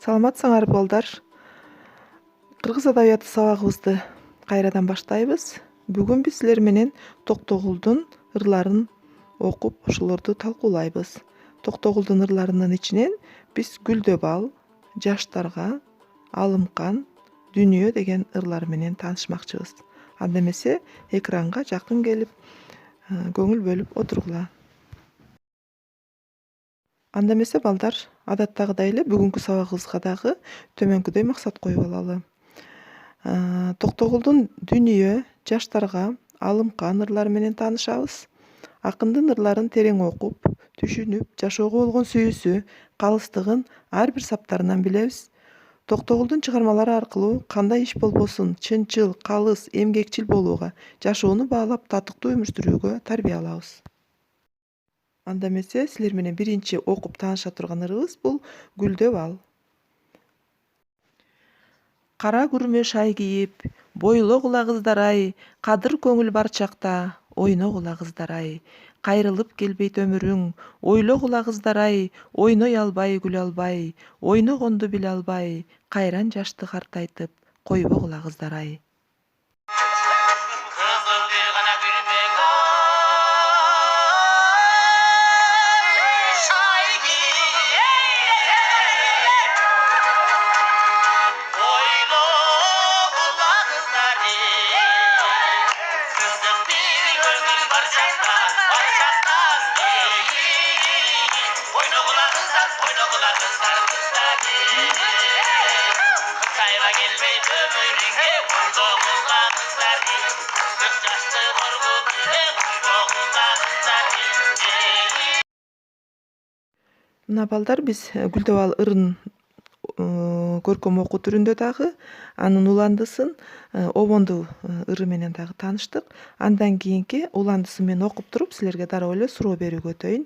Саламатсыңар балдар. Кыргыз адабияты сабагыбызды кайрадан баштайбыз. Бүгүн биз силер менен Токтогулдун ырларын окуп, ошолорду талкуулайбыз. Токтогулдун ырларынын ичинен биз Гүлдөп ал, Жаштарга, Алымкан, Дүнүйө деген ырлар менен таанышмакчыбыз. Анда эмесе экранга жакын келип, көңүл бөлүп отургула. Анда эмесе балдар, адаттагыдай эле бүгүнкү сабагыбызга дагы төмөнкүдөй максат коюп алалы. Токтогулдун Дүнүйө, Жаштарга, Алымкан ырлары менен таанышабыз. Акындын ырларын терең окуп, түшүнүп, жашоого болгон сүйүүсү, калыстыгын ар бир саптарынан билебиз. Токтогулдун чыгармалары аркылуу кандай иш болбосун чынчыл, калыс, эмгекчил болууга, жашоону баалап татыктуу өмүр сүрүүгө тарбия алабыз. Анда эмесе силер менен биринчи окуп тааныша турган ырыбыз бул Гүлдөп ал. Кара күрмө шай кийип, бойлогула кыздар-ай, кадыр көңүл бар чакта ойногула кыздар-ай. Кайрылып келбейт өмүрүң, ойлогула кыздар-ай, ойной албай, күлө албай, ойногонду биле албай, кайран жашты картайтып, койбогула кыздар-ай. Мына балдар, биз Гүлдөп ал ырын көркөм окуу түрүндө дагы анын уландысын обонду ыры менен дагы тааныштык. Андан кийинки уландысын мен окуп туруп силерге дароо эле суроо берүүгө өтөйүн.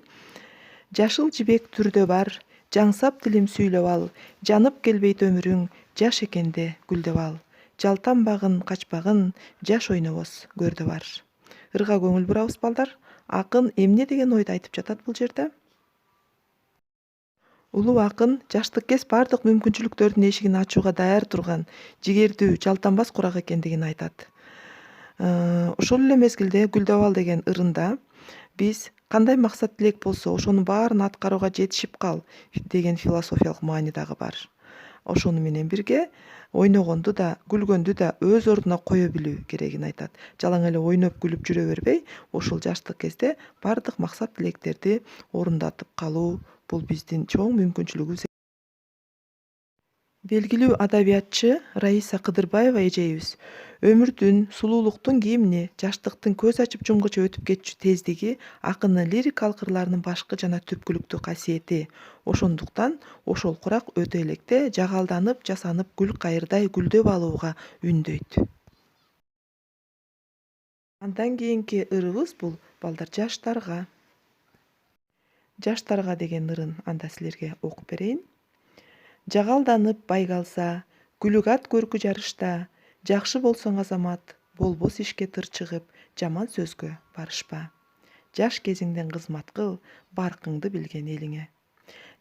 Жашыл жибек түрдө бар, жаңсап тилим сүйлөп ал, жанып келбейт өмүрүң, жаш экенде гүлдөп ал. Жалтанбагын, качпагын, жаш ойнобос көрдө бар. Ырга көңүл бурабыз балдар. Акын эмне деген ойду айтып жатат бул жерде? Улуу акын жаштык кез бардык мүмкүнчүлүктөрдүн эшигин ачууга даяр турган, жигердүү, жалтанбас курак экендигин айтат. Ошол эле мезгилде Гүлдөп ал деген ырында биз кандай максат тилек болсо ошонун баарын аткарууга жетишип кал деген философиялык маани дагы бар. Ошону менен бирге ойногонду да, күлгөндү да өз ордуна кое билүү керегин айтат. Жалаң эле ойноп күлүп жүрө бербей, ушул жаштык кезде бардык максат тилектерди орундатып калуу бул биздин чоң мүмкүнчүлүгүбүз. Белгилүү адабиятчы Раиса Кыдырбаева эжебиз өмүрдүн, сулуулуктун кийимини, жаштыктын көз ачып жумгуча өтүп кетчү тездиги акындын лирикалык ырларынын башкы жана түпкүлүктүү касиети. Ошондуктан ошол курак өтө электе жагалданып, жасанып гүл кайырдай гүлдөп алууга үндөйт. Андан кийинки ырыбыз бул балдар Жаштарга. Жаштарга деген ырын анда силерге окуп берейин. Жагалданып бай калса, күлүк ат көркү жарышта, жакшы болсоң азамат, болбос ишке тыр чыгып, жаман сөзгө барышпа. Жаш кезиңден кызмат кыл, баркыңды билген элиңе.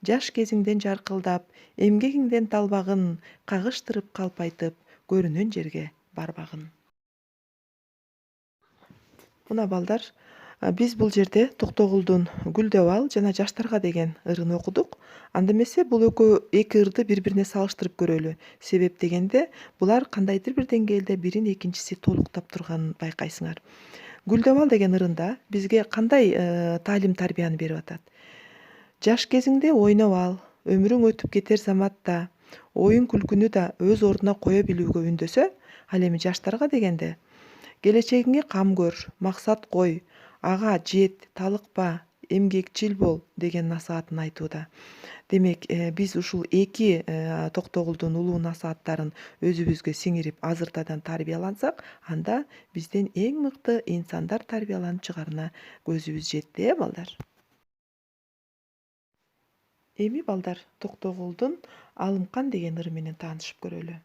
Жаш кезиңден жаркылдап, эмгегиңден талбагын, кагыштырып калпайтып, көрүнөн жерге барбагын. Мына балдар, биз бул жерде Токтогулдун Гүлдөп ал жана Жаштарга деген ырын окудук. Анда эмесе бул эки ырды бири-бирине салыштырып көрөлү. Себеп дегенде булар кандайдыр бир деңгээлде бирин экинчиси толуктап турганын байкайсыңар. Гүлдөп ал деген ырында бизге кандай таалим тарбияны берип атат? Жаш кезиңде ойноп ал, өмүрүң өтүп кетер заматта, оюн күлкүнү да өз ордуна кое билүүгө үндөсө, ал эми жаштарга дегенде келечегиңе кам көр, максат кой, ага жет, талыкпа, эмгекчил бол деген насаатын айтууда. Демек, биз ушул эки Токтогулдун улуу насааттарын өзүбүзгө сиңирип азыртадан тарбиялансак, анда бизден эң мыкты инсандар тарбияланып чыгарына көзүбүз жетти, балдар. Эми балдар Токтогулдун Алымкан деген ыры менен таанышып көрөлү.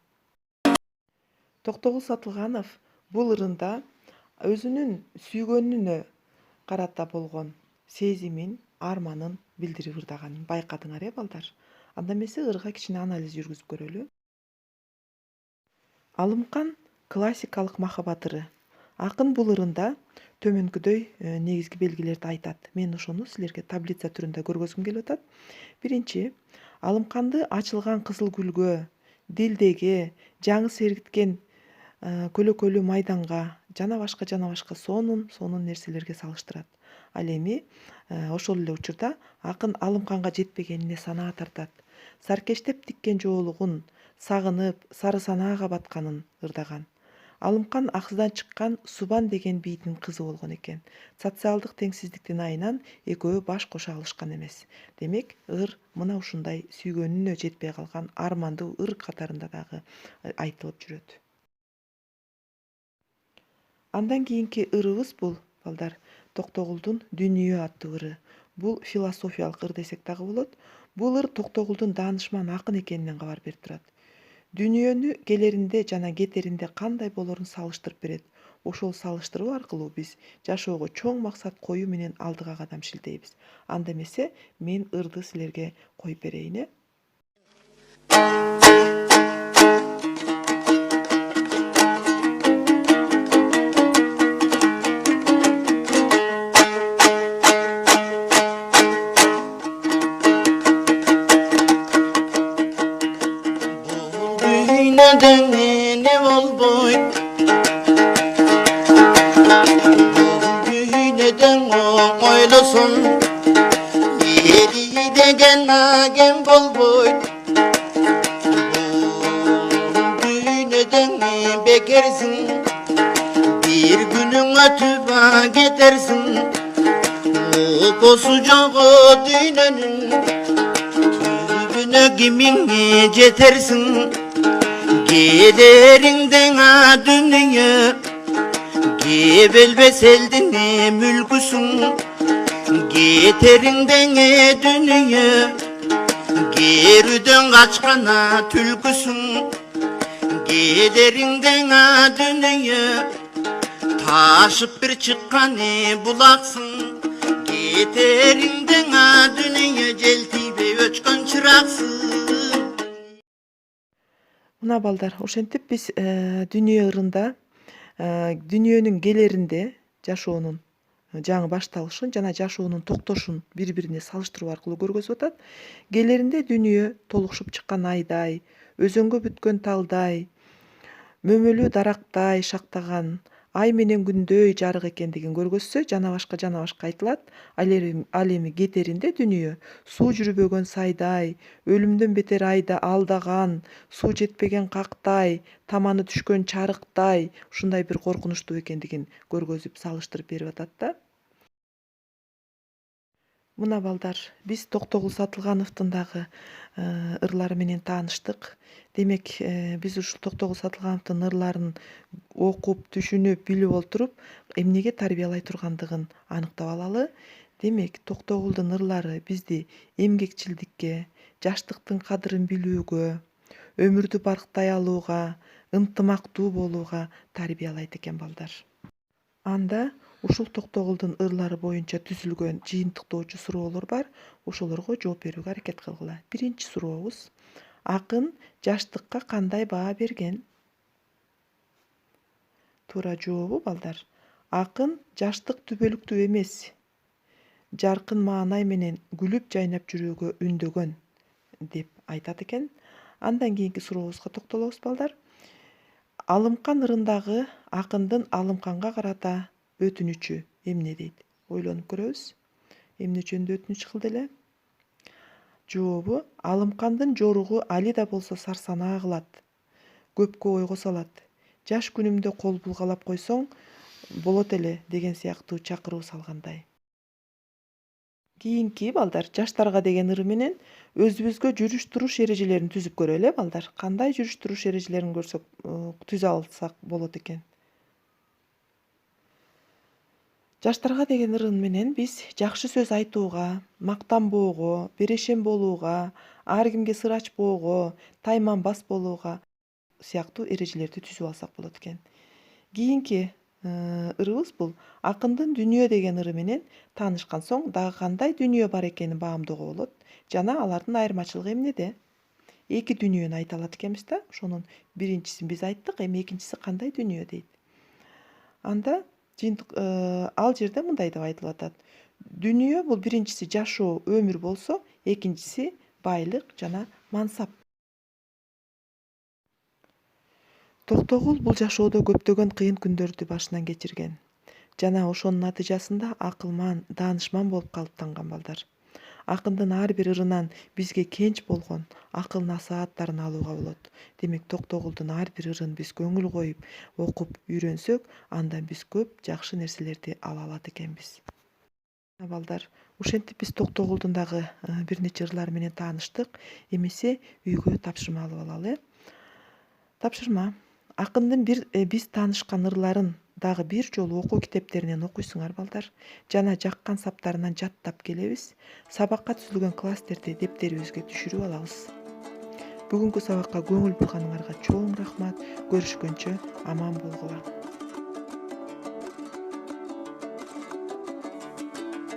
Токтогул Сатылганов бул ырында өзүнүн сүйгөнүнө карата болгон сезимин, арманын билдирип ырдаганын байкадыңар, балдар. Анда эмесе ырга кичине анализ жүргүзүп көрөлү. Алымкан классикалык махабат ыры. Акын бул ырында төмөнкүдөй негизги белгилерди айтат. Мен ошону силерге таблица түрүндө көргөзгүм келип атат. Биринчи, алымканды ачылган кызыл гүлгө, дилдеге, жаңы сергиткен көлөкөлүү майданга жана башка сонун нерселерге салыштырат. Ал эми ошол эле учурда акын алымканга жетпегенине санаа тартат. Саркештеп тиккен жоолугун сагынып, сары санаага батканын ырдаган. Алымкан аксыдан чыккан Субан деген бийдин кызы болгон экен. Социалдык теңсиздиктин айынан экөө баш кошо алышкан эмес. Демек, ыр мына ушундай сүйгөнүнө жетпей калган армандуу ыр катарында дагы айтылып жүрөт. Андан кийинки ырыбыз бул балдар Токтогулдун Дүнүйө аттуу ыры. Бул философиялык ыр десек дагы болот. Бул ыр Токтогулдун даанышман акын экенинен кабар берип турат. Дүнүйөнү келеринде жана кетеринде кандай болорун салыштырып берет. Ошол салыштыруу аркылуу биз жашоого чоң максат коюу менен алдыга кадам шилтейбиз. Анда эмесе мен ырды силерге коюп берейин, Düğüneden ne olboy Düğüneden oylasun Yeri degen nagen bolboy Düğüneden bekersin Bir günün atıba getersin Posu çoğu düğününün Tübüne kimin jetersin Gelerinden dünya Gebelbes eldine mülküsün Geterinden dünya Gerüden kaçkana tülküsün Gelerinden dünya Taşıp bir çıkkan bulaksın Geterinden dünya Jeltibe öçkön çıraksın Мына балдар, ошентип биз дүнүйө ырында дүнүйөнүн келеринде жашоонун жаңы башталышын жана жашоонун токтошун бири-бирине салыштыруу аркылуу көргөзүп атат. Келеринде дүнүйө толукшуп чыккан айдай, өзөнгө бүткөн талдай, мөмөлүү дарактай шактаган, ай менен күндөй жарык экендигин көргөзсө, жана башка айтылат. Ал эми кетеринде дүнүйө суу жүрбөгөн сайдай, өлүмдөн бетер айда алдаган, суу жетпеген кактай, таманы түшкөн чарыктай, ушундай бир коркунучтуу экендигин көргөзүп салыштырып берип атат да. Мына балдар, биз Токтогул Сатылгановдун дагы ырлары менен тааныштык. Демек, биз ушул Токтогул Сатылгановдун ырларын окуп, түшүнүп, билип олтуруп, эмнеге тарбиялай тургандыгын аныктап алалы. Демек, Токтогулдун ырлары бизди эмгекчилдикке, жаштыктын кадырын билүүгө, өмүрдү барктай алууга, ынтымактуу болууга тарбиялайт экен балдар. Анда ушул Токтогулдун ырлары боюнча түзүлгөн жыйынтыктоочу суроолор бар. Ошолорго жооп берүүгө аракет кылгыла. Биринчи сурообуз: акын жаштыкка кандай баа берген? Туура жообу балдар: акын жаштык түбөлүктүү эмес, жаркын маанай менен күлүп жайнап жүрүүгө үндөгөн деп айтат экен. Андан кийинки сурообузга токтолобуз балдар. Алымкан ырындагы акындын Алымканга карата өтүнүчү эмне дейт? Ойлонуп көрөбүз. Эмне жөнүндө өтүнүч кылды эле? Жообу: Алымкандын жоругу али да болсо сарсанаа кылат, көпкө ойго салат. Жаш күнүмдө кол булгалап койсоң болот эле деген сыяктуу чакыруу салгандай. Кийинки балдар жаштарга деген ыры менен өзүбүзгө жүрүш-туруш эрежелерин түзүп көрөлү балдар. Кандай жүрүш-туруш эрежелерин түзө алсак болот экен? Жаштарга деген ырын менен биз жакшы сөз айтууга, мактанбоого, берешен болууга, ар кимге сыр ачпоого, тайманбас болууга сыяктуу эрежелерди түзүп алсак болот экен. Кийинки ырыбыз бул акындын «Дүнүйө» деген ыры менен таанышкан соң дагы кандай дүнүйө бар экенин баамдоого болот жана алардын айырмачылыгы эмнеде? Эки дүнүйөнү айта алат экенбиз да. Ошонун биринчисин биз айттык, эми экинчиси кандай дүнүйө дейт. Анда жыйынтык ал жерде мындай деп айтылып атат. Дүнүйө бул биринчиси жашоо, өмүр болсо, экинчиси байлык жана мансап. Токтогул бул жашоодо көптөгөн кыйын күндөрдү башынан кечирген жана ошонун натыйжасында акылман, даанышман болуп калыптанган балдар. Акындын ар бир ырынан бизге кенч болгон акыл насааттарын алууга болот. Демек Токтогулдун ар бир ырын биз көңүл коюп, окуп, үйрөнсөк, андан биз көп жакшы нерселерди ала алат экенбиз. Балдар, ошентип биз Токтогулдун дагы бир нече ырлары менен тааныштык. Эмесе үйгө тапшырма алып алалы. Тапшырма. Акындын биз таанышкан ырларын дагы бир жолу окуу китептеринен окуйсуңар балдар. Жана жаккан саптарынан жаттап келебиз. Сабакка түзүлгөн класстерди дептерибизге түшүрүп алабыз. Бүгүнкү сабакка көңүл бурганыңарга чоң рахмат. Көрүшкөнчө аман болгула.